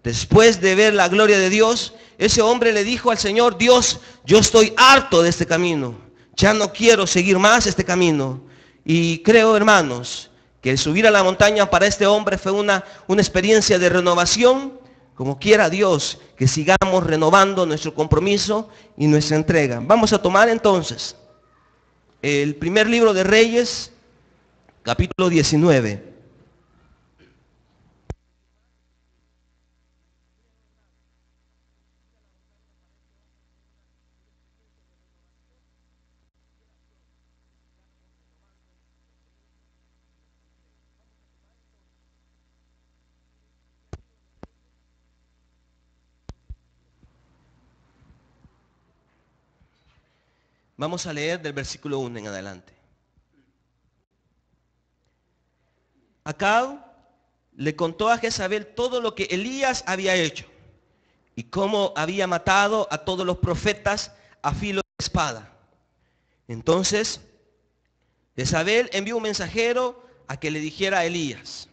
Después de ver la gloria de Dios, ese hombre le dijo al Señor: Dios, yo estoy harto de este camino. Ya no quiero seguir más este camino. Y creo, hermanos, que el subir a la montaña para este hombre fue una experiencia de renovación. Como quiera Dios que sigamos renovando nuestro compromiso y nuestra entrega. Vamos a tomar entonces el primer libro de Reyes, capítulo 19. Vamos a leer del versículo 1 en adelante. Acab le contó a Jezabel todo lo que Elías había hecho y cómo había matado a todos los profetas a filo de espada. Entonces Jezabel envió un mensajero a que le dijera a Elías: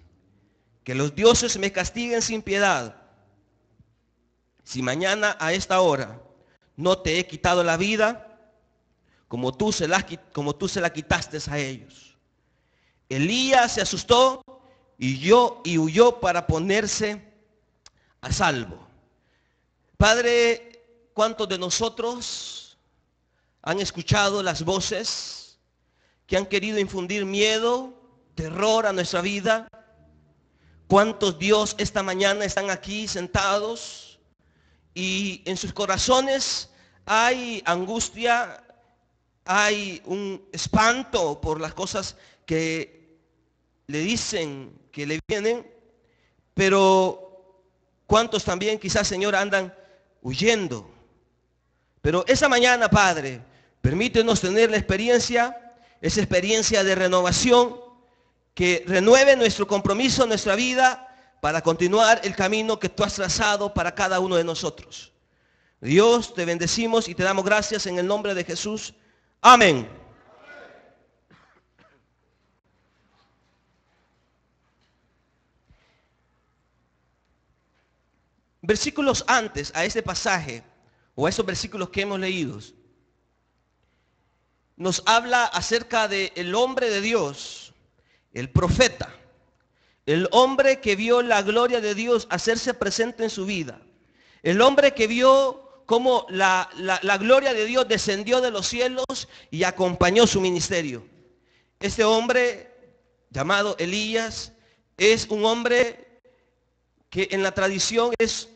que los dioses me castiguen sin piedad, si mañana a esta hora no te he quitado la vida, como tú se la quitaste a ellos. Elías se asustó y huyó para ponerse a salvo. Padre, ¿cuántos de nosotros han escuchado las voces que han querido infundir miedo, terror a nuestra vida? ¿Cuántos, Dios, esta mañana están aquí sentados y en sus corazones hay angustia, hay un espanto por las cosas que le dicen que le vienen? Pero ¿cuántos también quizás, Señor, andan huyendo? Pero esa mañana, Padre, permítenos tener esa experiencia de renovación, que renueve nuestro compromiso, nuestra vida, para continuar el camino que tú has trazado para cada uno de nosotros. Dios, te bendecimos y te damos gracias en el nombre de Jesús. Amén. Versículos antes a este pasaje, o a esos versículos que hemos leído, nos habla acerca del hombre de Dios, el profeta, el hombre que vio la gloria de Dios hacerse presente en su vida, el hombre que vio cómo la gloria de Dios descendió de los cielos y acompañó su ministerio. Este hombre llamado Elías es un hombre que en la tradición es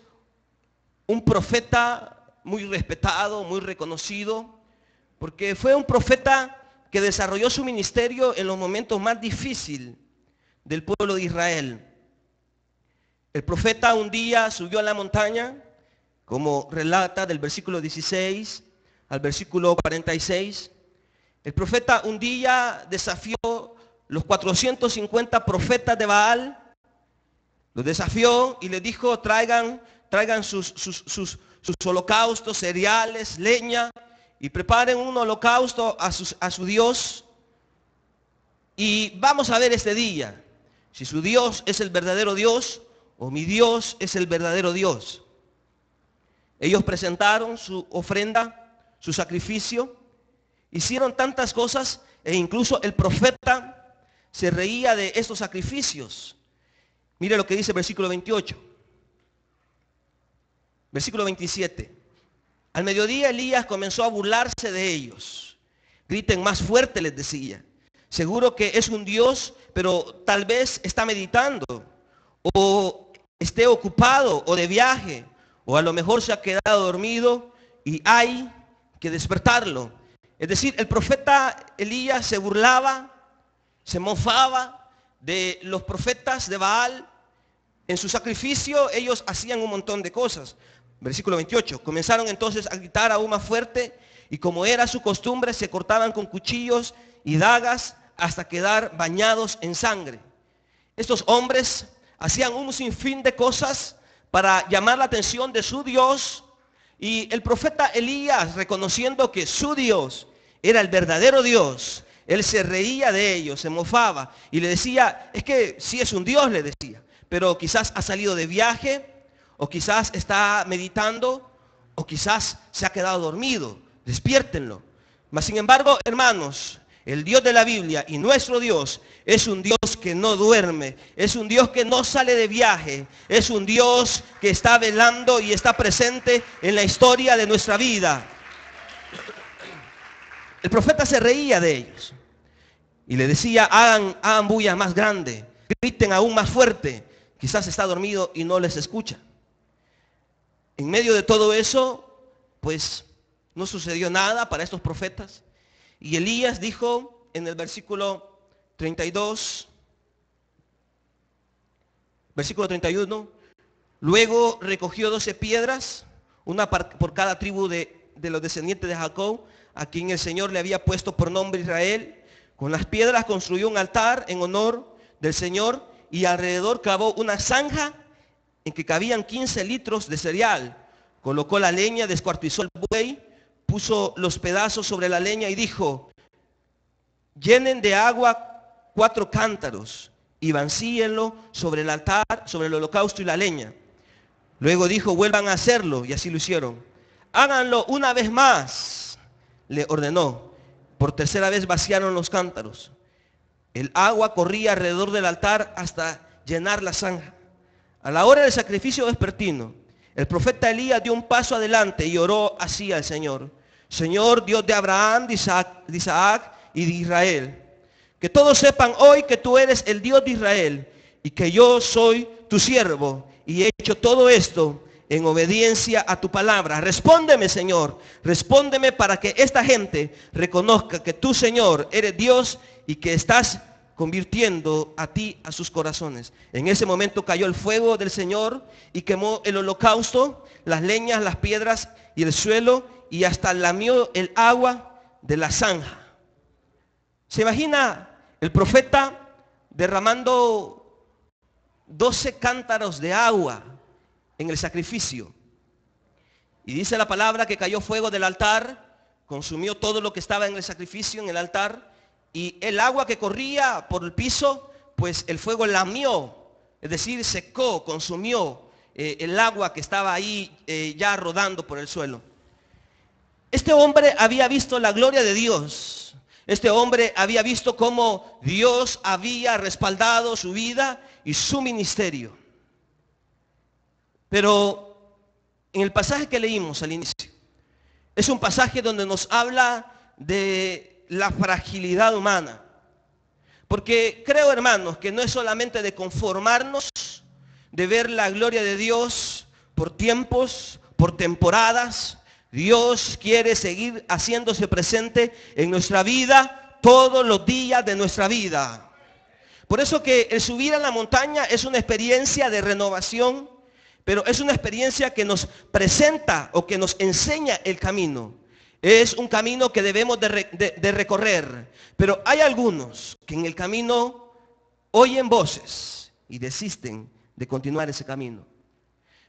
un profeta muy respetado, muy reconocido, porque fue un profeta que desarrolló su ministerio en los momentos más difíciles del pueblo de Israel. El profeta un día subió a la montaña, como relata del versículo 16 al versículo 46. El profeta un día desafió los 450 profetas de Baal. Los desafió y les dijo: traigan sus holocaustos, cereales, leña, y preparen un holocausto a su Dios. Y vamos a ver este día si su Dios es el verdadero Dios o mi Dios es el verdadero Dios. Ellos presentaron su ofrenda, su sacrificio, hicieron tantas cosas, e incluso el profeta se reía de estos sacrificios. Mire lo que dice el versículo 28. Versículo 27. Al mediodía Elías comenzó a burlarse de ellos. Griten más fuerte, les decía. Seguro que es un Dios, pero tal vez está meditando, o esté ocupado, o de viaje, o a lo mejor se ha quedado dormido y hay que despertarlo. Es decir, el profeta Elías se burlaba, se mofaba de los profetas de Baal. En su sacrificio ellos hacían un montón de cosas. Versículo 28. Comenzaron entonces a gritar aún más fuerte, y como era su costumbre, se cortaban con cuchillos y dagas hasta quedar bañados en sangre. Estos hombres hacían un sinfín de cosas para llamar la atención de su Dios, y el profeta Elías, reconociendo que su Dios era el verdadero Dios, él se reía de ellos, se mofaba y le decía: es que sí es un Dios, le decía, pero quizás ha salido de viaje, o quizás está meditando, o quizás se ha quedado dormido. Despiértenlo. Mas sin embargo, hermanos, el Dios de la Biblia y nuestro Dios es un Dios que no duerme, es un Dios que no sale de viaje, es un Dios que está velando y está presente en la historia de nuestra vida. El profeta se reía de ellos y le decía, hagan bulla más grande, griten aún más fuerte. Quizás está dormido y no les escucha. En medio de todo eso, pues no sucedió nada para estos profetas. Y Elías dijo en el versículo 32, versículo 31, luego recogió 12 piedras, una por cada tribu de los descendientes de Jacob, a quien el Señor le había puesto por nombre Israel. Con las piedras construyó un altar en honor del Señor y alrededor cavó una zanja en que cabían 15 litros de cereal. Colocó la leña, descuartizó el buey, puso los pedazos sobre la leña y dijo, llenen de agua 4 cántaros y vacíenlo sobre el altar, sobre el holocausto y la leña. Luego dijo, vuelvan a hacerlo, y así lo hicieron. Háganlo una vez más, le ordenó. Por tercera vez vaciaron los cántaros. El agua corría alrededor del altar hasta llenar la zanja. A la hora del sacrificio vespertino, el profeta Elías dio un paso adelante y oró así al Señor. Señor, Dios de Abraham, de Isaac y de Israel, que todos sepan hoy que tú eres el Dios de Israel y que yo soy tu siervo y he hecho todo esto en obediencia a tu palabra. Respóndeme, Señor, respóndeme para que esta gente reconozca que tú, Señor, eres Dios y que estás convirtiendo a ti a sus corazones. En ese momento cayó el fuego del Señor y quemó el holocausto, las leñas, las piedras y el suelo, y hasta lamió el agua de la zanja. ¿Se imagina el profeta derramando 12 cántaros de agua en el sacrificio? Y dice la palabra que cayó fuego del altar, consumió todo lo que estaba en el sacrificio, en el altar, y el agua que corría por el piso, pues el fuego lamió, es decir, secó, consumió el agua que estaba ahí ya rodando por el suelo. Este hombre había visto la gloria de Dios. Este hombre había visto cómo Dios había respaldado su vida y su ministerio. Pero en el pasaje que leímos al inicio, es un pasaje donde nos habla de la fragilidad humana. Porque creo, hermanos, que no es solamente de conformarnos, de ver la gloria de Dios por tiempos, por temporadas. Dios quiere seguir haciéndose presente en nuestra vida todos los días de nuestra vida. Por eso que el subir a la montaña es una experiencia de renovación, pero es una experiencia que nos presenta o que nos enseña el camino. Es un camino que debemos de recorrer. Pero hay algunos que en el camino oyen voces y desisten de continuar ese camino.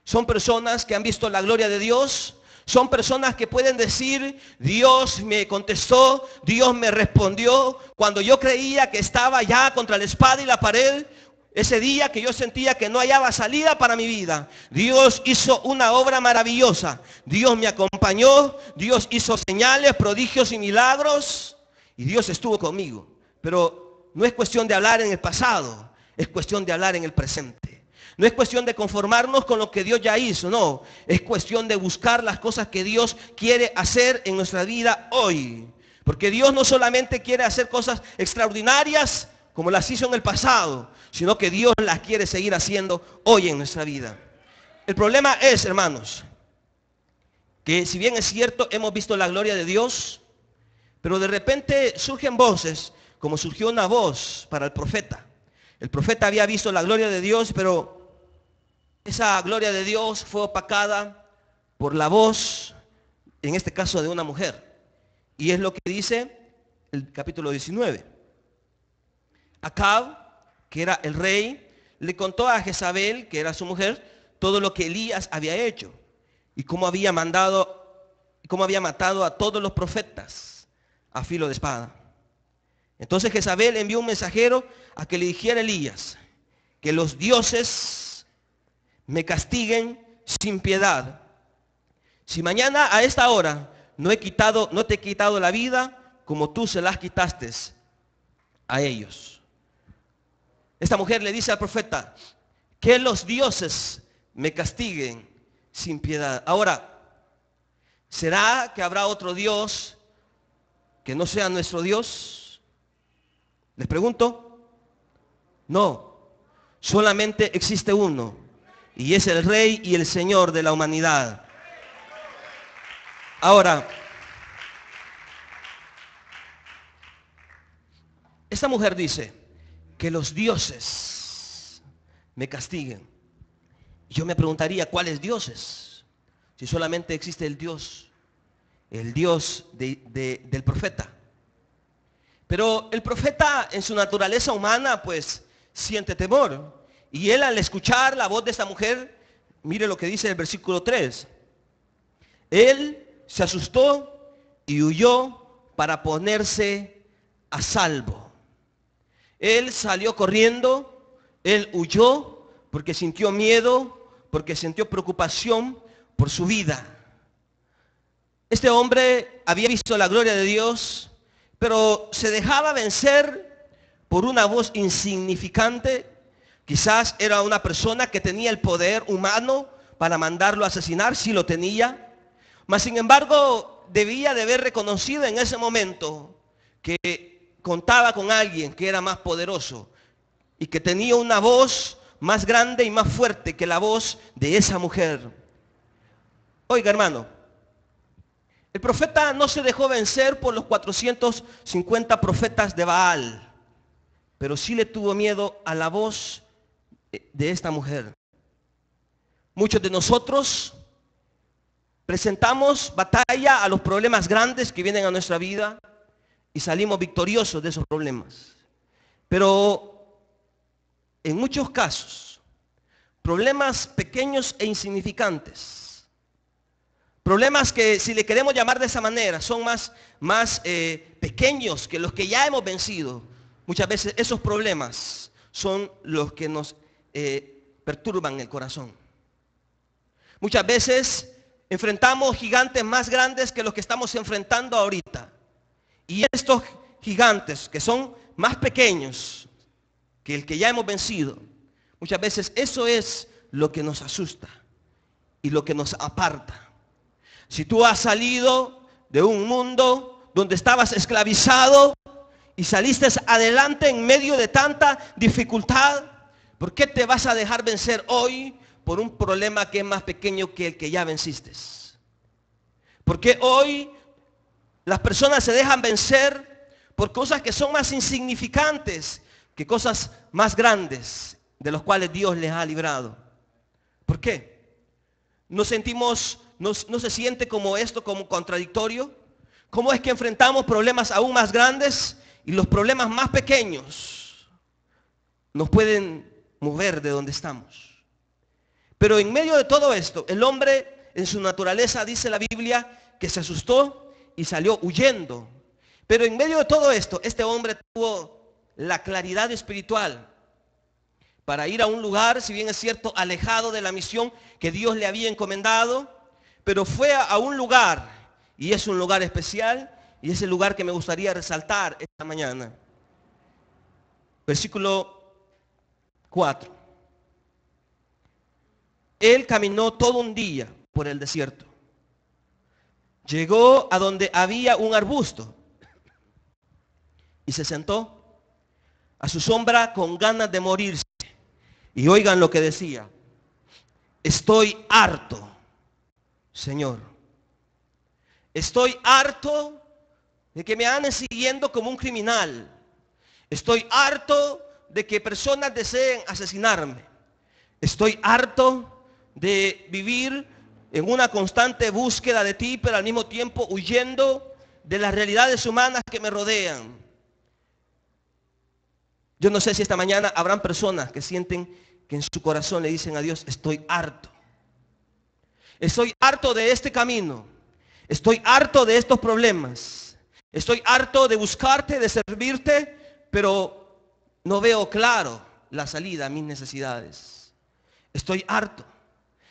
Son personas que han visto la gloria de Dios. Son personas que pueden decir, Dios me contestó, Dios me respondió. Cuando yo creía que estaba ya contra la espada y la pared, ese día que yo sentía que no hallaba salida para mi vida, Dios hizo una obra maravillosa. Dios me acompañó, Dios hizo señales, prodigios y milagros, y Dios estuvo conmigo. Pero no es cuestión de hablar en el pasado, es cuestión de hablar en el presente. No es cuestión de conformarnos con lo que Dios ya hizo, no. Es cuestión de buscar las cosas que Dios quiere hacer en nuestra vida hoy. Porque Dios no solamente quiere hacer cosas extraordinarias como las hizo en el pasado, sino que Dios las quiere seguir haciendo hoy en nuestra vida. El problema es, hermanos, que si bien es cierto, hemos visto la gloria de Dios, pero de repente surgen voces, como surgió una voz para el profeta. El profeta había visto la gloria de Dios, pero esa gloria de Dios fue opacada por la voz, en este caso de una mujer. Y es lo que dice el capítulo 19. Acab, que era el rey, le contó a Jezabel, que era su mujer, todo lo que Elías había hecho y cómo había matado a todos los profetas a filo de espada. Entonces Jezabel envió un mensajero a que le dijera a Elías que los dioses me castiguen sin piedad. Si mañana a esta hora no te he quitado la vida, como tú se las quitaste a ellos. Esta mujer le dice al profeta, que los dioses me castiguen sin piedad. Ahora, ¿será que habrá otro Dios que no sea nuestro Dios? Les pregunto. No, solamente existe uno, y es el Rey y el Señor de la humanidad. Ahora, esta mujer dice que los dioses me castiguen. Yo me preguntaría, ¿cuáles dioses? Si solamente existe el Dios del profeta. Pero el profeta en su naturaleza humana pues siente temor. Y él al escuchar la voz de esta mujer, mire lo que dice el versículo 3. Él se asustó y huyó para ponerse a salvo. Él salió corriendo, él huyó porque sintió miedo, porque sintió preocupación por su vida. Este hombre había visto la gloria de Dios, pero se dejaba vencer por una voz insignificante. Quizás era una persona que tenía el poder humano para mandarlo a asesinar, sí lo tenía. Mas sin embargo, debía de haber reconocido en ese momento que contaba con alguien que era más poderoso y que tenía una voz más grande y más fuerte que la voz de esa mujer. Oiga, hermano, el profeta no se dejó vencer por los 450 profetas de Baal, pero sí le tuvo miedo a la voz de esta mujer. Muchos de nosotros presentamos batalla a los problemas grandes que vienen a nuestra vida y salimos victoriosos de esos problemas. Pero en muchos casos, problemas pequeños e insignificantes, problemas que, si le queremos llamar de esa manera, son más pequeños que los que ya hemos vencido. Muchas veces esos problemas son los que nos perturban el corazón. Muchas veces enfrentamos gigantes más grandes que los que estamos enfrentando ahorita. Y estos gigantes que son más pequeños que el que ya hemos vencido, muchas veces eso es lo que nos asusta y lo que nos aparta. Si tú has salido de un mundo donde estabas esclavizado y saliste adelante en medio de tanta dificultad, ¿por qué te vas a dejar vencer hoy por un problema que es más pequeño que el que ya venciste? ¿Por qué hoy las personas se dejan vencer por cosas que son más insignificantes que cosas más grandes de los cuales Dios les ha librado? ¿Por qué? ¿No se siente como esto, como contradictorio? ¿Cómo es que enfrentamos problemas aún más grandes y los problemas más pequeños nos pueden mover de donde estamos? Pero en medio de todo esto, el hombre en su naturaleza, dice la Biblia, que se asustó y salió huyendo. Pero en medio de todo esto, este hombre tuvo la claridad espiritual para ir a un lugar, si bien es cierto, alejado de la misión que Dios le había encomendado, pero fue a un lugar, y es un lugar especial, y es el lugar que me gustaría resaltar esta mañana. Versículo 4. Él caminó todo un día por el desierto. Llegó a donde había un arbusto y se sentó a su sombra con ganas de morirse. Y oigan lo que decía: estoy harto, Señor. Estoy harto de que me anden siguiendo como un criminal. Estoy harto de que personas deseen asesinarme. Estoy harto de vivir en una constante búsqueda de ti, pero al mismo tiempo huyendo de las realidades humanas que me rodean. Yo no sé si esta mañana habrán personas que sienten que en su corazón le dicen a Dios: estoy harto. Estoy harto de este camino. Estoy harto de estos problemas. Estoy harto de buscarte, de servirte, pero no veo claro la salida a mis necesidades. Estoy harto.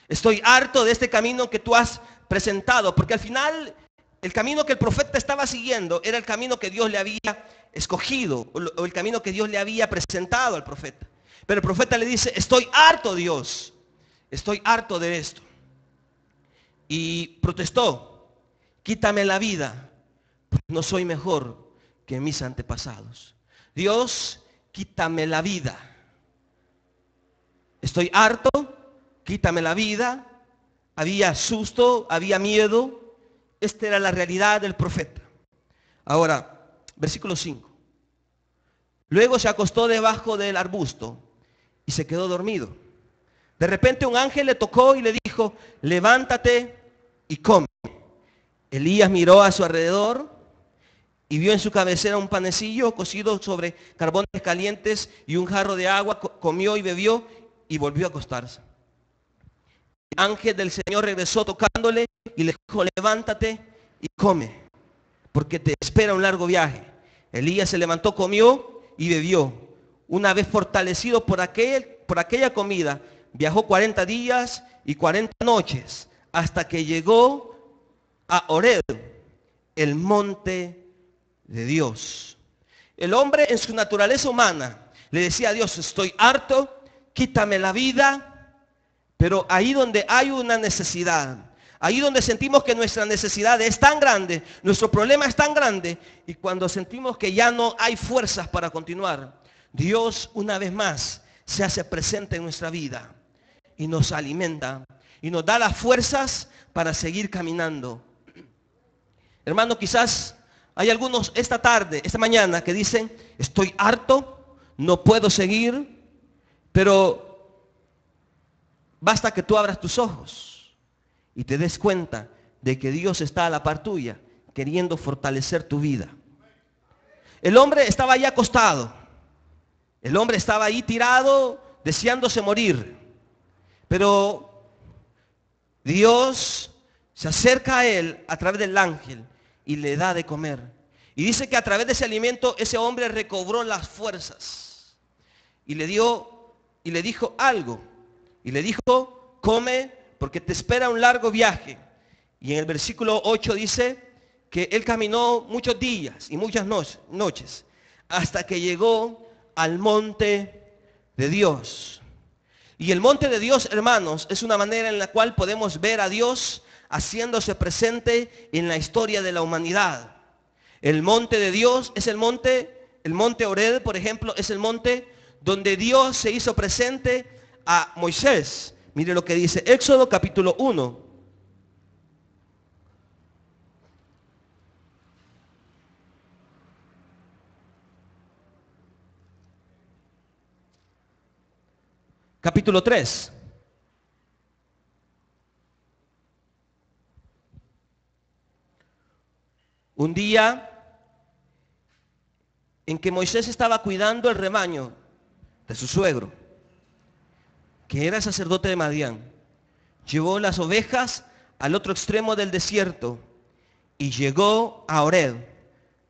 Estoy harto de este camino que tú has presentado, porque al final el camino que el profeta estaba siguiendo era el camino que Dios le había escogido, o el camino que Dios le había presentado al profeta. Pero el profeta le dice, estoy harto, Dios, estoy harto de esto. Y protestó, quítame la vida, porque no soy mejor que mis antepasados. Dios, quítame la vida. Estoy harto, quítame la vida. Había susto, había miedo. Esta era la realidad del profeta. Ahora, versículo 5. Luego se acostó debajo del arbusto y se quedó dormido. De repente un ángel le tocó y le dijo, levántate y come. Elías miró a su alrededor y vio en su cabecera un panecillo cocido sobre carbones calientes y un jarro de agua. Comió y bebió y volvió a acostarse. El ángel del Señor regresó tocándole y le dijo, levántate y come, porque te espera un largo viaje. Elías se levantó, comió y bebió. Una vez fortalecido por aquella comida, viajó 40 días y 40 noches hasta que llegó a Horeb, el monte de Dios. El hombre en su naturaleza humana le decía a Dios, estoy harto, quítame la vida. Pero ahí donde hay una necesidad, ahí donde sentimos que nuestra necesidad es tan grande, nuestro problema es tan grande, y cuando sentimos que ya no hay fuerzas para continuar, Dios una vez más se hace presente en nuestra vida y nos alimenta y nos da las fuerzas para seguir caminando. Hermano, quizás hay algunos esta tarde, esta mañana, que dicen, estoy harto, no puedo seguir, pero basta que tú abras tus ojos y te des cuenta de que Dios está a la par tuya, queriendo fortalecer tu vida. El hombre estaba ahí acostado. El hombre estaba ahí tirado, deseándose morir. Pero Dios se acerca a él a través del ángel y le da de comer. Y dice que a través de ese alimento ese hombre recobró las fuerzas. Y le dijo algo. Y le dijo, come porque te espera un largo viaje. Y en el versículo 8 dice que él caminó muchos días y muchas noches hasta que llegó al monte de Dios. Y el monte de Dios, hermanos, es una manera en la cual podemos ver a Dios haciéndose presente en la historia de la humanidad. El monte de Dios es el monte Horeb, por ejemplo, es el monte donde Dios se hizo presente a Moisés. Mire lo que dice Éxodo capítulo 1. Capítulo 3. Un día en que Moisés estaba cuidando el rebaño de su suegro, que era sacerdote de Madián, llevó las ovejas al otro extremo del desierto y llegó a Horeb,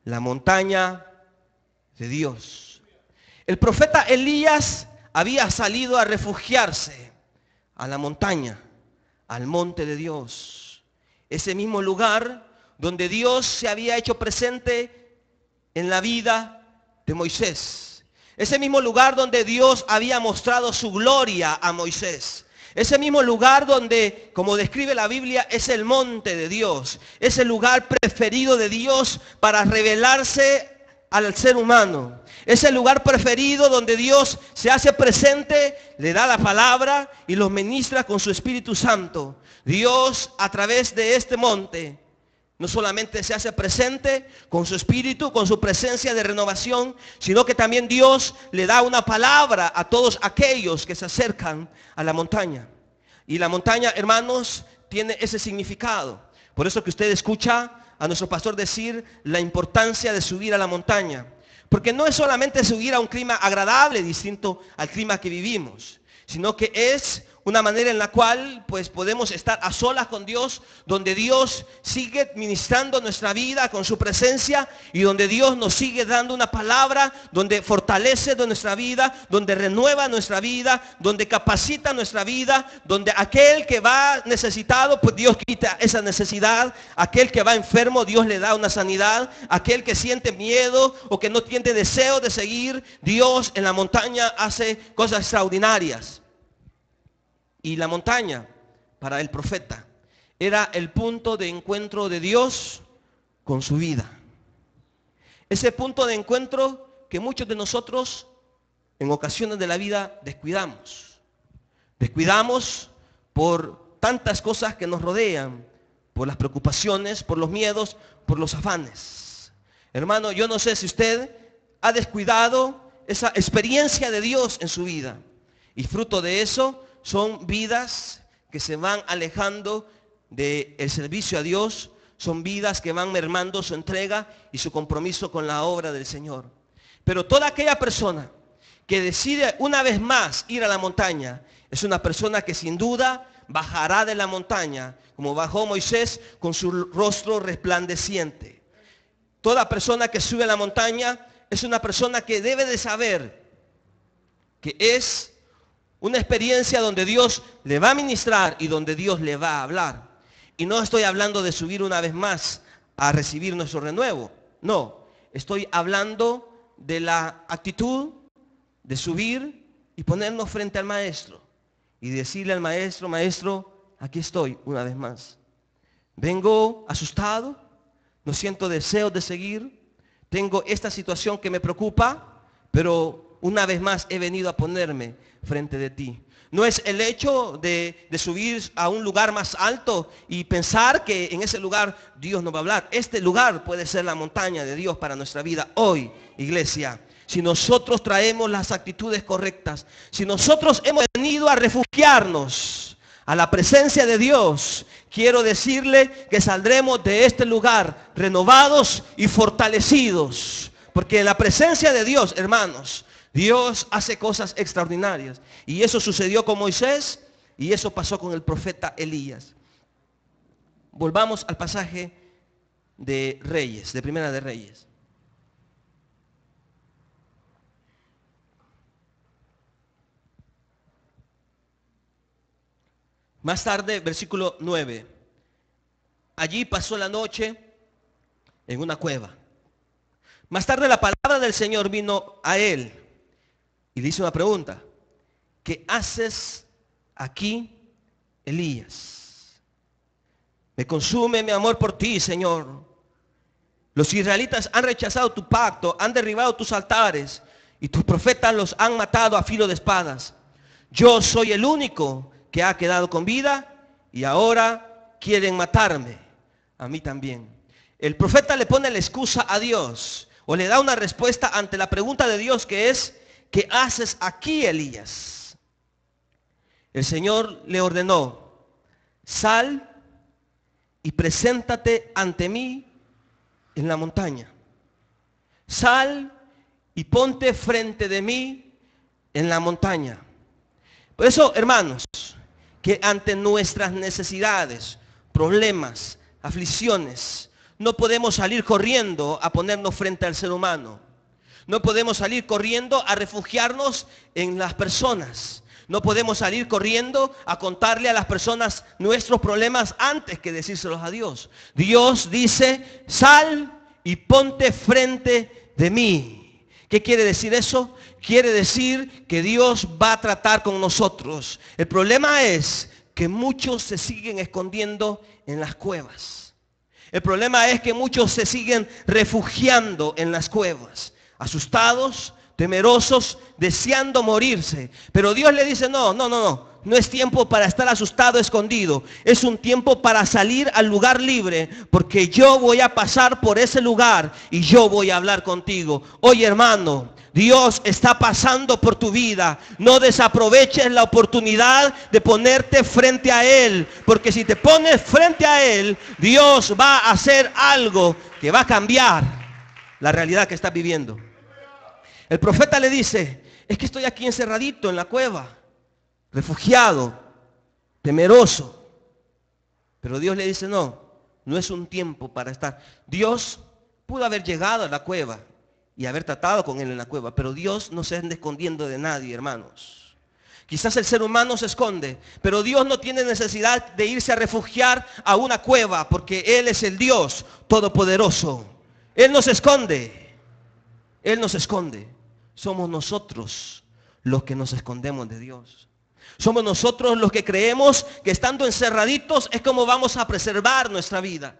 la montaña de Dios. El profeta Elías había salido a refugiarse a la montaña, al monte de Dios, ese mismo lugar donde Dios se había hecho presente en la vida de Moisés. Ese mismo lugar donde Dios había mostrado su gloria a Moisés. Ese mismo lugar donde, como describe la Biblia, es el monte de Dios. Es el lugar preferido de Dios para revelarse al ser humano. Es el lugar preferido donde Dios se hace presente, le da la palabra y los ministra con su Espíritu Santo. Dios, a través de este monte, no solamente se hace presente con su espíritu, con su presencia de renovación, sino que también Dios le da una palabra a todos aquellos que se acercan a la montaña. Y la montaña, hermanos, tiene ese significado. Por eso que usted escucha a nuestro pastor decir la importancia de subir a la montaña. Porque no es solamente subir a un clima agradable, distinto al clima que vivimos, sino que es una manera en la cual pues podemos estar a solas con Dios, donde Dios sigue ministrando nuestra vida con su presencia y donde Dios nos sigue dando una palabra, donde fortalece nuestra vida, donde renueva nuestra vida, donde capacita nuestra vida, donde aquel que va necesitado, pues Dios quita esa necesidad, aquel que va enfermo, Dios le da una sanidad, aquel que siente miedo o que no tiene deseo de seguir, Dios en la montaña hace cosas extraordinarias. Y la montaña, para el profeta, era el punto de encuentro de Dios con su vida. Ese punto de encuentro que muchos de nosotros en ocasiones de la vida descuidamos. Descuidamos por tantas cosas que nos rodean, por las preocupaciones, por los miedos, por los afanes. Hermano, yo no sé si usted ha descuidado esa experiencia de Dios en su vida. Y fruto de eso son vidas que se van alejando del servicio a Dios, son vidas que van mermando su entrega y su compromiso con la obra del Señor. Pero toda aquella persona que decide una vez más ir a la montaña, es una persona que sin duda bajará de la montaña, como bajó Moisés con su rostro resplandeciente. Toda persona que sube a la montaña es una persona que debe de saber que es una experiencia donde Dios le va a ministrar y donde Dios le va a hablar. Y no estoy hablando de subir una vez más a recibir nuestro renuevo. No, estoy hablando de la actitud de subir y ponernos frente al maestro. Y decirle al maestro, maestro, aquí estoy una vez más. Vengo asustado, no siento deseos de seguir. Tengo esta situación que me preocupa, pero una vez más he venido a ponerme frente de ti. No es el hecho de subir a un lugar más alto y pensar que en ese lugar Dios nos va a hablar. Este lugar puede ser la montaña de Dios para nuestra vida hoy, iglesia. Si nosotros traemos las actitudes correctas, si nosotros hemos venido a refugiarnos a la presencia de Dios, quiero decirle que saldremos de este lugar renovados y fortalecidos. Porque en la presencia de Dios, hermanos, Dios hace cosas extraordinarias. Y eso sucedió con Moisés y eso pasó con el profeta Elías. Volvamos al pasaje de Reyes, de Primera de Reyes. Más tarde, versículo 9. Allí pasó la noche en una cueva. Más tarde la palabra del Señor vino a él y le hizo una pregunta. ¿Qué haces aquí, Elías? Me consume mi amor por ti, Señor. Los israelitas han rechazado tu pacto, han derribado tus altares y tus profetas los han matado a filo de espadas. Yo soy el único que ha quedado con vida y ahora quieren matarme, a mí también. El profeta le pone la excusa a Dios o le da una respuesta ante la pregunta de Dios que es, ¿qué haces aquí, Elías? El Señor le ordenó, sal y preséntate ante mí en la montaña. Sal y ponte frente de mí en la montaña. Por eso, hermanos, que ante nuestras necesidades, problemas, aflicciones, no podemos salir corriendo a ponernos frente al ser humano. No podemos salir corriendo a refugiarnos en las personas. No podemos salir corriendo a contarle a las personas nuestros problemas antes que decírselos a Dios. Dios dice, sal y ponte frente de mí. ¿Qué quiere decir eso? Quiere decir que Dios va a tratar con nosotros. El problema es que muchos se siguen escondiendo en las cuevas. El problema es que muchos se siguen refugiando en las cuevas, asustados, temerosos, deseando morirse. Pero Dios le dice, no es tiempo para estar asustado, escondido. Es un tiempo para salir al lugar libre, porque yo voy a pasar por ese lugar y yo voy a hablar contigo. Oye, hermano, Dios está pasando por tu vida. No desaproveches la oportunidad de ponerte frente a Él, porque si te pones frente a Él, Dios va a hacer algo que va a cambiar la realidad que estás viviendo. El profeta le dice, es que estoy aquí encerradito en la cueva, refugiado, temeroso. Pero Dios le dice, no, no es un tiempo para estar. Dios pudo haber llegado a la cueva y haber tratado con él en la cueva, pero Dios no se anda escondiendo de nadie, hermanos. Quizás el ser humano se esconde, pero Dios no tiene necesidad de irse a refugiar a una cueva, porque Él es el Dios todopoderoso. Él no se esconde. Él no se esconde. Somos nosotros los que nos escondemos de Dios. Somos nosotros los que creemos que estando encerraditos es como vamos a preservar nuestra vida.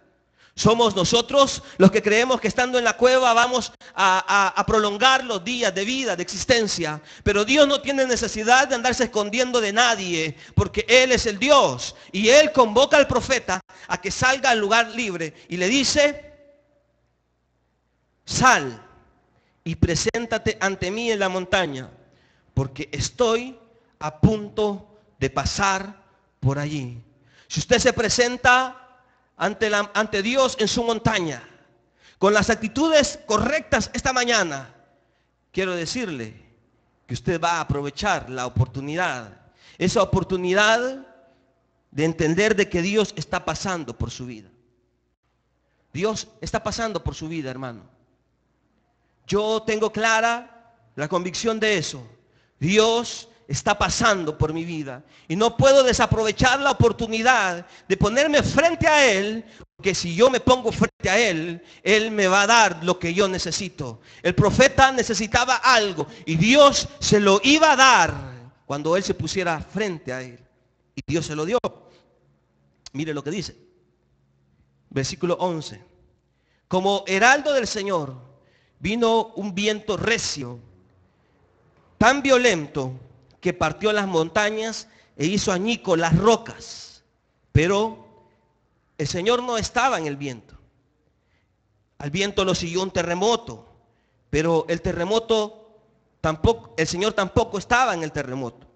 Somos nosotros los que creemos que estando en la cueva vamos a prolongar los días de vida, de existencia. Pero Dios no tiene necesidad de andarse escondiendo de nadie, porque Él es el Dios. Y Él convoca al profeta a que salga al lugar libre y le dice, sal y preséntate ante mí en la montaña, porque estoy a punto de pasar por allí. Si usted se presenta ante Dios en su montaña, con las actitudes correctas esta mañana, quiero decirle que usted va a aprovechar la oportunidad, esa oportunidad de entender de que Dios está pasando por su vida. Dios está pasando por su vida, hermano. Yo tengo clara la convicción de eso. Dios está pasando por mi vida y no puedo desaprovechar la oportunidad de ponerme frente a Él, porque si yo me pongo frente a Él, Él me va a dar lo que yo necesito. El profeta necesitaba algo y Dios se lo iba a dar cuando Él se pusiera frente a Él, y Dios se lo dio. Mire lo que dice, versículo 11. Como heraldo del Señor vino un viento recio, tan violento, que partió las montañas e hizo añicos las rocas. Pero el Señor no estaba en el viento. Al viento lo siguió un terremoto, pero el Señor tampoco estaba en el terremoto.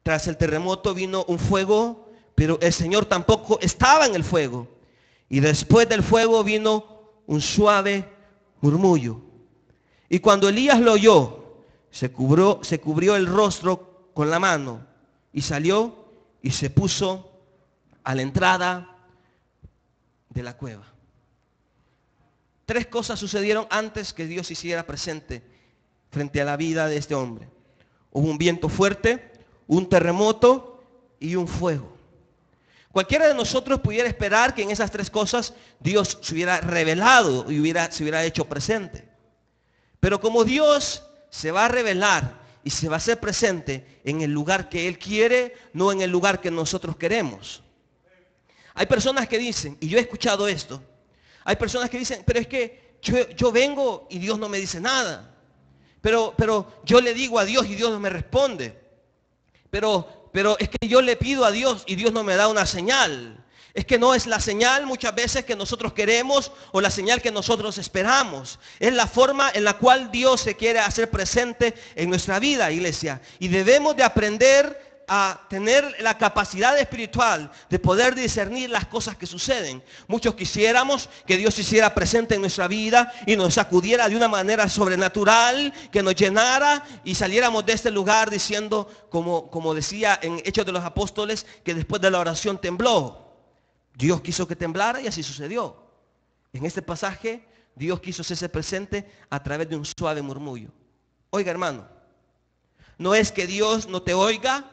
Tras el terremoto vino un fuego, pero el Señor tampoco estaba en el fuego. Y después del fuego vino un suave murmullo. Y cuando Elías lo oyó, se cubrió el rostro con la mano y salió y se puso a la entrada de la cueva. Tres cosas sucedieron antes que Dios se hiciera presente frente a la vida de este hombre. Hubo un viento fuerte, un terremoto y un fuego. Cualquiera de nosotros pudiera esperar que en esas tres cosas Dios se hubiera revelado y se hubiera hecho presente. Pero como Dios se va a revelar y se va a hacer presente en el lugar que Él quiere, no en el lugar que nosotros queremos. Hay personas que dicen, y yo he escuchado esto, hay personas que dicen, pero es que yo vengo y Dios no me dice nada. Pero yo le digo a Dios y Dios no me responde. Pero es que yo le pido a Dios y Dios no me da una señal. Es que no es la señal muchas veces que nosotros queremos o la señal que nosotros esperamos. Es la forma en la cual Dios se quiere hacer presente en nuestra vida, iglesia. Y debemos de aprender a tener la capacidad espiritual de poder discernir las cosas que suceden. Muchos quisiéramos que Dios se hiciera presente en nuestra vida y nos sacudiera de una manera sobrenatural, que nos llenara y saliéramos de este lugar diciendo, como decía en Hechos de los Apóstoles, que después de la oración tembló. Dios quiso que temblara y así sucedió. En este pasaje, Dios quiso hacerse presente a través de un suave murmullo. Oiga, hermano, no es que Dios no te oiga,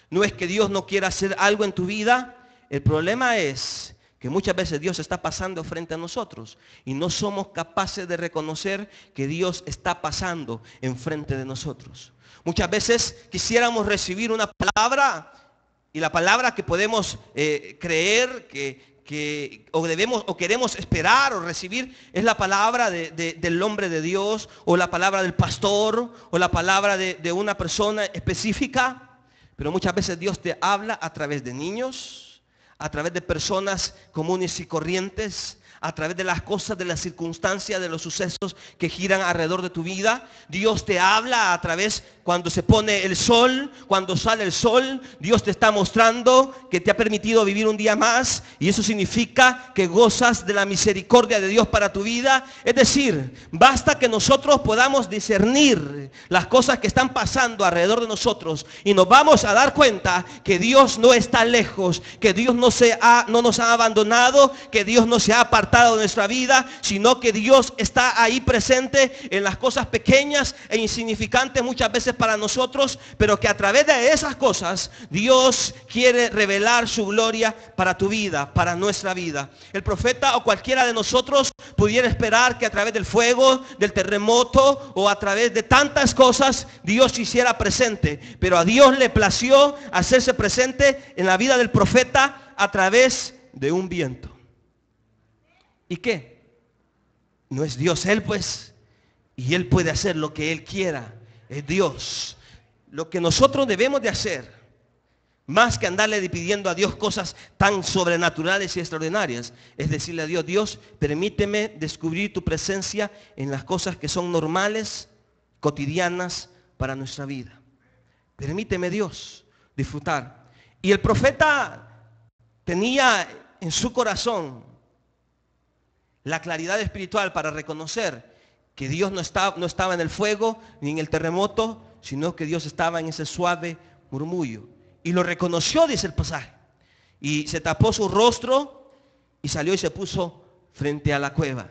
no es que Dios no quiera hacer algo en tu vida. El problema es que muchas veces Dios está pasando frente a nosotros y no somos capaces de reconocer que Dios está pasando enfrente de nosotros. Muchas veces quisiéramos recibir una palabra, y la palabra que podemos creer o queremos esperar o recibir es la palabra del hombre de Dios, o la palabra del pastor, o la palabra de una persona específica. Pero muchas veces Dios te habla a través de niños, a través de personas comunes y corrientes, a través de las cosas, de las circunstancias, de los sucesos que giran alrededor de tu vida. Dios te habla a través cuando se pone el sol, cuando sale el sol. Dios te está mostrando que te ha permitido vivir un día más, y eso significa que gozas de la misericordia de Dios para tu vida. Es decir, basta que nosotros podamos discernir las cosas que están pasando alrededor de nosotros y nos vamos a dar cuenta que Dios no está lejos, que Dios no nos ha abandonado, que Dios no se ha apartado de nuestra vida, sino que Dios está ahí presente en las cosas pequeñas e insignificantes muchas veces para nosotros, pero que a través de esas cosas Dios quiere revelar su gloria para tu vida, para nuestra vida. El profeta o cualquiera de nosotros pudiera esperar que a través del fuego, del terremoto o a través de tantas cosas Dios se hiciera presente, pero a Dios le plació hacerse presente en la vida del profeta a través de un viento. ¿Y qué? No es Dios Él, pues, y Él puede hacer lo que Él quiera. Es Dios. Lo que nosotros debemos de hacer, más que andarle pidiendo a Dios cosas tan sobrenaturales y extraordinarias, es decirle a Dios: Dios, permíteme descubrir tu presencia en las cosas que son normales, cotidianas para nuestra vida. Permíteme, Dios, disfrutar. Y el profeta tenía en su corazón la claridad espiritual para reconocer que Dios no estaba en el fuego ni en el terremoto, sino que Dios estaba en ese suave murmullo. Y lo reconoció, dice el pasaje. Y se tapó su rostro y salió y se puso frente a la cueva.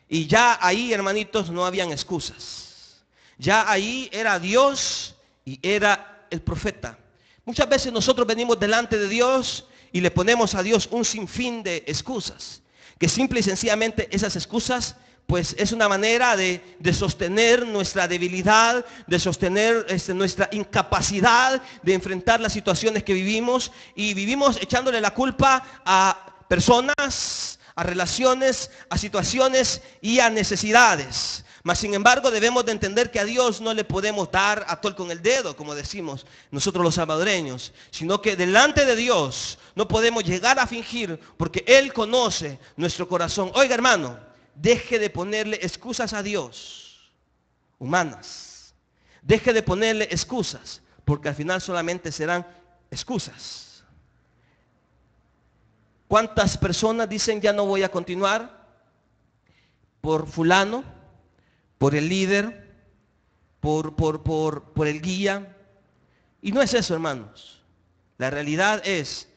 Y ya ahí, hermanitos, no habían excusas. Ya ahí era Dios y era el profeta. Muchas veces nosotros venimos delante de Dios y le ponemos a Dios un sinfín de excusas, que simple y sencillamente esas excusas pues es una manera de sostener nuestra debilidad, de sostener nuestra incapacidad de enfrentar las situaciones que vivimos, y vivimos echándole la culpa a personas, a relaciones, a situaciones y a necesidades. Mas sin embargo debemos de entender que a Dios no le podemos dar a tol con el dedo, como decimos nosotros los salvadoreños, sino que delante de Dios no podemos llegar a fingir, porque Él conoce nuestro corazón. Oiga, hermano, deje de ponerle excusas a Dios, humanas. Deje de ponerle excusas, porque al final solamente serán excusas. ¿Cuántas personas dicen: ya no voy a continuar por fulano, por el líder, por el guía? Y no es eso, hermanos. La realidad es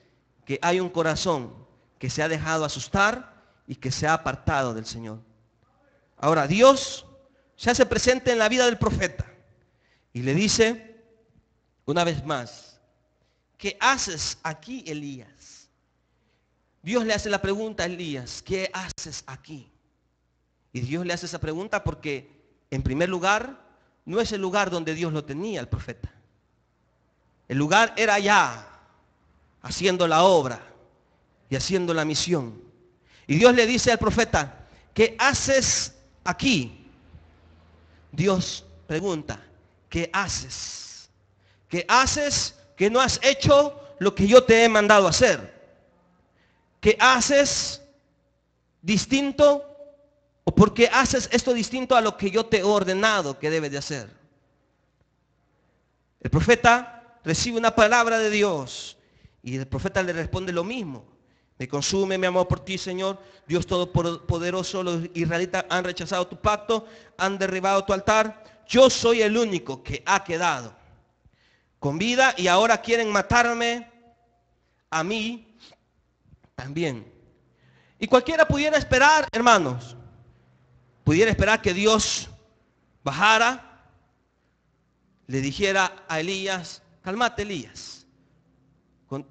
que hay un corazón que se ha dejado asustar y que se ha apartado del Señor. Ahora Dios se hace presente en la vida del profeta y le dice una vez más: ¿qué haces aquí, Elías? Dios le hace la pregunta a Elías: ¿qué haces aquí? Y Dios le hace esa pregunta porque, en primer lugar, no es el lugar donde Dios lo tenía el profeta. El lugar era allá, haciendo la obra y haciendo la misión. Y Dios le dice al profeta: ¿qué haces aquí? Dios pregunta: ¿qué haces? ¿Qué haces que no has hecho lo que yo te he mandado hacer? ¿Qué haces distinto? ¿O por qué haces esto distinto a lo que yo te he ordenado que debes de hacer? El profeta recibe una palabra de Dios y el profeta le responde lo mismo: me consume mi amor por ti, Señor, Dios Todopoderoso. Los israelitas han rechazado tu pacto, han derribado tu altar. Yo soy el único que ha quedado con vida y ahora quieren matarme a mí también. Y cualquiera pudiera esperar, hermanos, pudiera esperar que Dios bajara, le dijera a Elías: cálmate, Elías,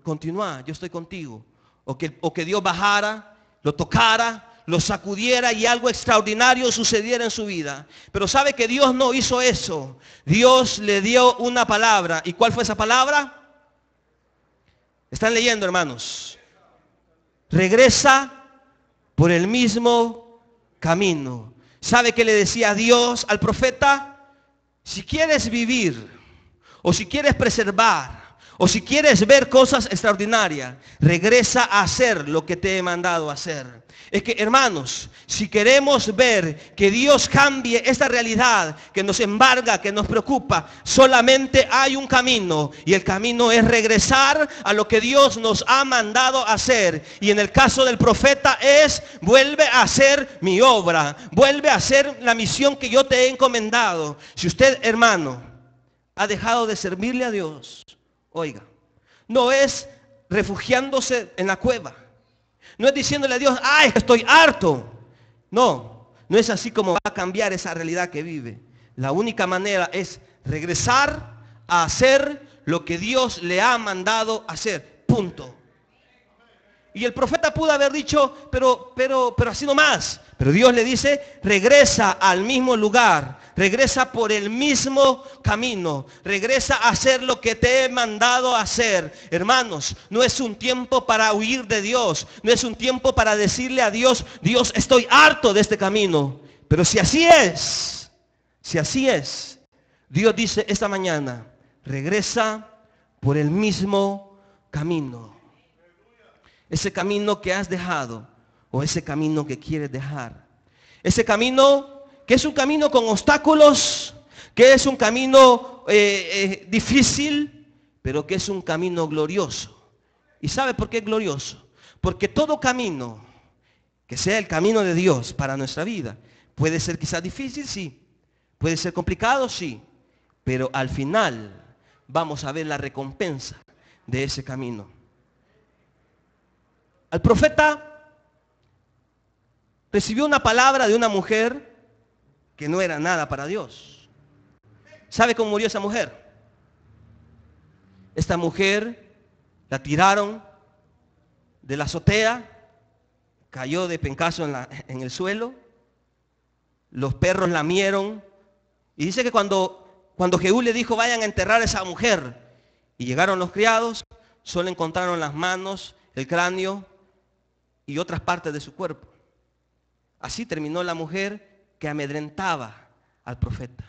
continúa, yo estoy contigo. O que Dios bajara, lo tocara, lo sacudiera y algo extraordinario sucediera en su vida. Pero sabe que Dios no hizo eso. Dios le dio una palabra. ¿Y cuál fue esa palabra? ¿Están leyendo, hermanos? Regresa por el mismo camino. ¿Sabe qué le decía Dios al profeta? Si quieres vivir, o si quieres preservar, O si quieres ver cosas extraordinarias, regresa a hacer lo que te he mandado a hacer. Es que, hermanos, si queremos ver que Dios cambie esta realidad que nos embarga, que nos preocupa, solamente hay un camino. Y el camino es regresar a lo que Dios nos ha mandado a hacer. Y en el caso del profeta es: vuelve a hacer mi obra. Vuelve a hacer la misión que yo te he encomendado. Si usted, hermano, ha dejado de servirle a Dios, oiga, no es refugiándose en la cueva. No es diciéndole a Dios: ¡ay, estoy harto! No, no es así como va a cambiar esa realidad que vive. La única manera es regresar a hacer lo que Dios le ha mandado hacer. Punto. Y el profeta pudo haber dicho: pero así nomás. Pero Dios le dice: regresa al mismo lugar, regresa por el mismo camino, regresa a hacer lo que te he mandado a hacer. Hermanos, no es un tiempo para huir de Dios, no es un tiempo para decirle a Dios: Dios, estoy harto de este camino. Pero si así es, Dios dice esta mañana: regresa por el mismo camino. Ese camino que has dejado, o ese camino que quieres dejar. Ese camino que es un camino con obstáculos, que es un camino difícil, pero que es un camino glorioso. ¿Y sabe por qué es glorioso? Porque todo camino que sea el camino de Dios para nuestra vida puede ser quizás difícil, sí. Puede ser complicado, sí. Pero al final vamos a ver la recompensa de ese camino. Al profeta recibió una palabra de una mujer que no era nada para Dios. ¿Sabe cómo murió esa mujer? Esta mujer la tiraron de la azotea, cayó de pencazo en el suelo, los perros lamieron, y dice que cuando Jehú le dijo: vayan a enterrar a esa mujer, y llegaron los criados, solo encontraron las manos, el cráneo y otras partes de su cuerpo. Así terminó la mujer que amedrentaba al profeta.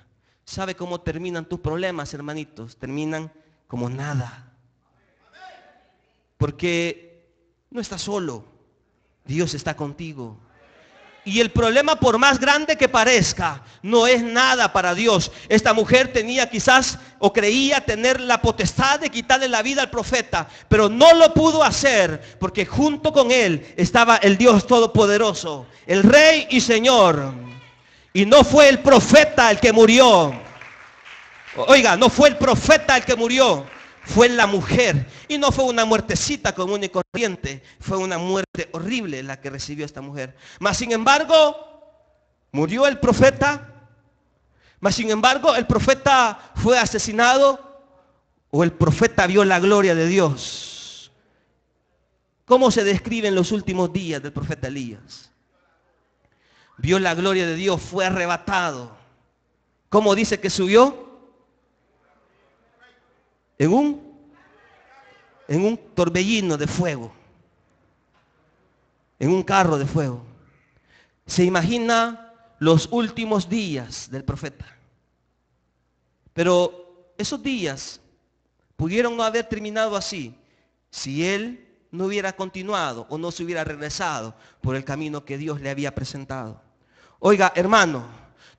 ¿Sabe cómo terminan tus problemas, hermanitos? Terminan como nada. Porque no estás solo, Dios está contigo. Y el problema, por más grande que parezca, no es nada para Dios. Esta mujer tenía quizás, o creía tener la potestad de quitarle la vida al profeta, pero no lo pudo hacer, porque junto con él estaba el Dios Todopoderoso, el Rey y Señor. Y no fue el profeta el que murió. Oiga, no fue el profeta el que murió, fue la mujer. Y no fue una muertecita común y corriente, fue una muerte horrible la que recibió esta mujer. Mas sin embargo, murió el profeta. Mas sin embargo, el profeta fue asesinado, o el profeta vio la gloria de Dios. ¿Cómo se describen los últimos días del profeta Elías? Vio la gloria de Dios, fue arrebatado. ¿Cómo dice que subió? En un torbellino de fuego, en un carro de fuego. Se imagina los últimos días del profeta. Pero esos días pudieron no haber terminado así si él no hubiera continuado o no se hubiera regresado por el camino que Dios le había presentado. Oiga, hermano,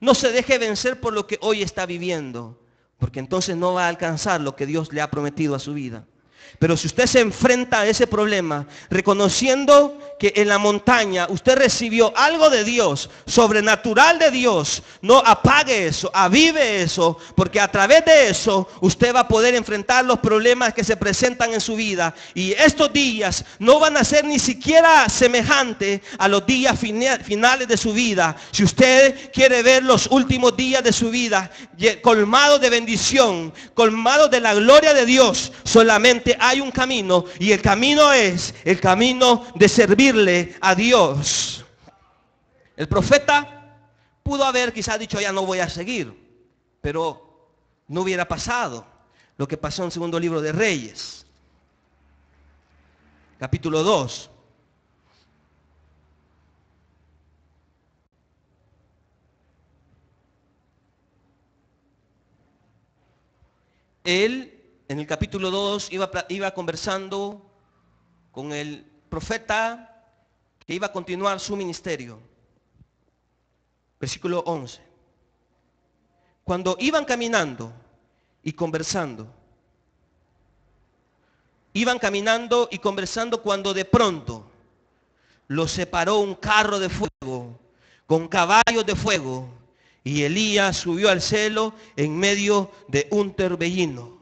no se deje vencer por lo que hoy está viviendo, porque entonces no va a alcanzar lo que Dios le ha prometido a su vida. Pero si usted se enfrenta a ese problema reconociendo que en la montaña usted recibió algo de Dios, sobrenatural de Dios, no apague eso, avive eso, porque a través de eso usted va a poder enfrentar los problemas que se presentan en su vida. Y estos días no van a ser ni siquiera semejantes a los días finales de su vida. Si usted quiere ver los últimos días de su vida colmados de bendición, colmados de la gloria de Dios, solamente hay un camino, y el camino es el camino de servirle a Dios. El profeta pudo haber quizás dicho: ya no voy a seguir, pero no hubiera pasado lo que pasó en el segundo libro de Reyes, capítulo 2. Él en el capítulo 2 iba conversando con el profeta que iba a continuar su ministerio. Versículo 11. Cuando iban caminando y conversando, cuando de pronto los separó un carro de fuego con caballos de fuego, y Elías subió al cielo en medio de un torbellino.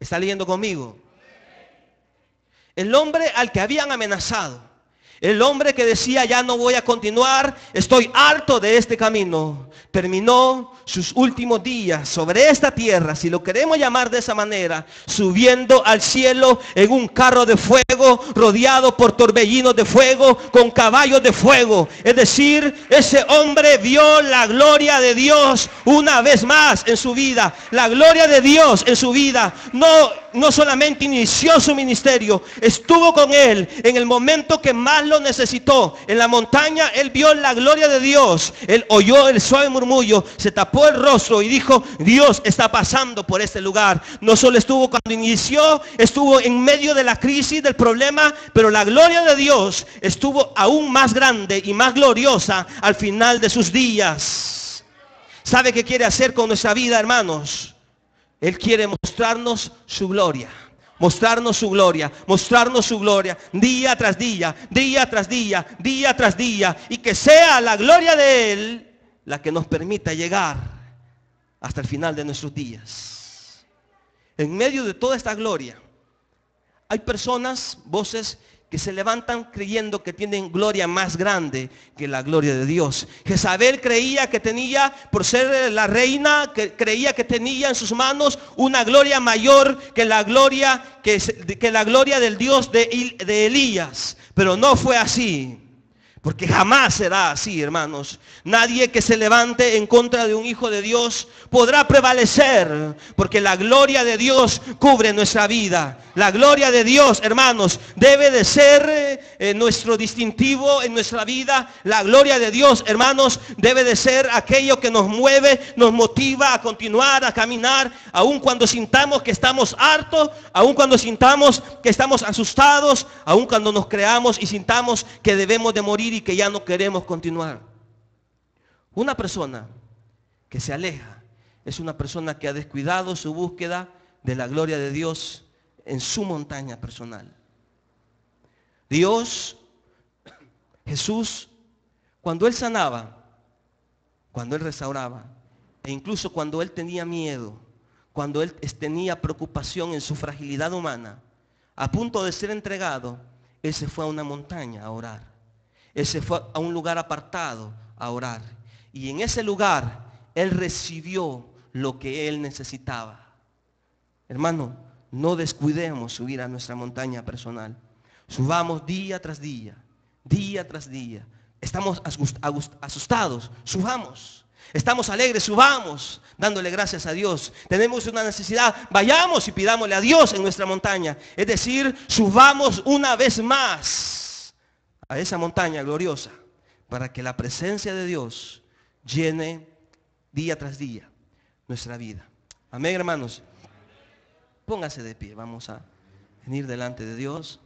¿Está leyendo conmigo? El hombre al que habían amenazado, el hombre que decía, ya no voy a continuar, estoy harto de este camino, terminó sus últimos días sobre esta tierra, si lo queremos llamar de esa manera, subiendo al cielo en un carro de fuego, rodeado por torbellinos de fuego, con caballos de fuego. Es decir, ese hombre vio la gloria de Dios una vez más en su vida. La gloria de Dios en su vida no solamente inició su ministerio, estuvo con él en el momento que más lo necesitó. En la montaña él vio la gloria de Dios, él oyó el suave murmullo, se tapó el rostro y dijo, Dios está pasando por este lugar. No solo estuvo cuando inició, estuvo en medio de la crisis, del problema, pero la gloria de Dios estuvo aún más grande y más gloriosa al final de sus días. ¿Sabe qué quiere hacer con nuestra vida, hermanos? Él quiere mostrarnos su gloria. Mostrarnos su gloria, día tras día, día tras día, día tras día, y que sea la gloria de Él la que nos permita llegar hasta el final de nuestros días. En medio de toda esta gloria, hay personas, voces, que se levantan creyendo que tienen gloria más grande que la gloria de Dios. Jezabel creía que tenía, por ser la reina, creía que tenía en sus manos una gloria mayor que la gloria del Dios de Elías. Pero no fue así. Porque jamás será así, hermanos. Nadie que se levante en contra de un hijo de Dios podrá prevalecer, porque la gloria de Dios cubre nuestra vida. La gloria de Dios, hermanos, debe de ser nuestro distintivo en nuestra vida. La gloria de Dios, hermanos, debe de ser aquello que nos mueve, nos motiva a continuar, a caminar, aun cuando sintamos que estamos hartos, aun cuando sintamos que estamos asustados, aun cuando nos creamos y sintamos que debemos de morir y que ya no queremos continuar. Una persona que se aleja es una persona que ha descuidado su búsqueda de la gloria de Dios en su montaña personal. Dios, Jesús, cuando Él sanaba, cuando Él restauraba, e incluso cuando Él tenía miedo, cuando Él tenía preocupación en su fragilidad humana, a punto de ser entregado, Él se fue a una montaña a orar. Él se fue a un lugar apartado a orar. Y en ese lugar Él recibió lo que Él necesitaba. Hermano, no descuidemos subir a nuestra montaña personal. Subamos día tras día, día tras día. Estamos asustados, subamos. Estamos alegres, subamos, dándole gracias a Dios. Tenemos una necesidad, vayamos y pidámosle a Dios en nuestra montaña. Es decir, subamos una vez más a esa montaña gloriosa, para que la presencia de Dios llene día tras día nuestra vida. Amén, hermanos. Póngase de pie, vamos a venir delante de Dios.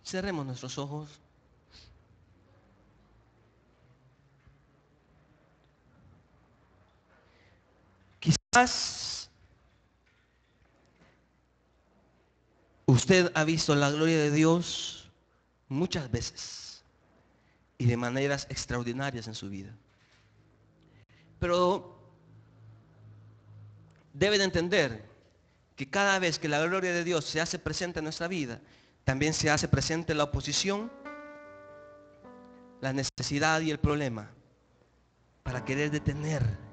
Cerremos nuestros ojos. Quizás usted ha visto la gloria de Dios muchas veces y de maneras extraordinarias en su vida. Pero debe de entender que cada vez que la gloria de Dios se hace presente en nuestra vida, también se hace presente la oposición, la necesidad y el problema para querer detener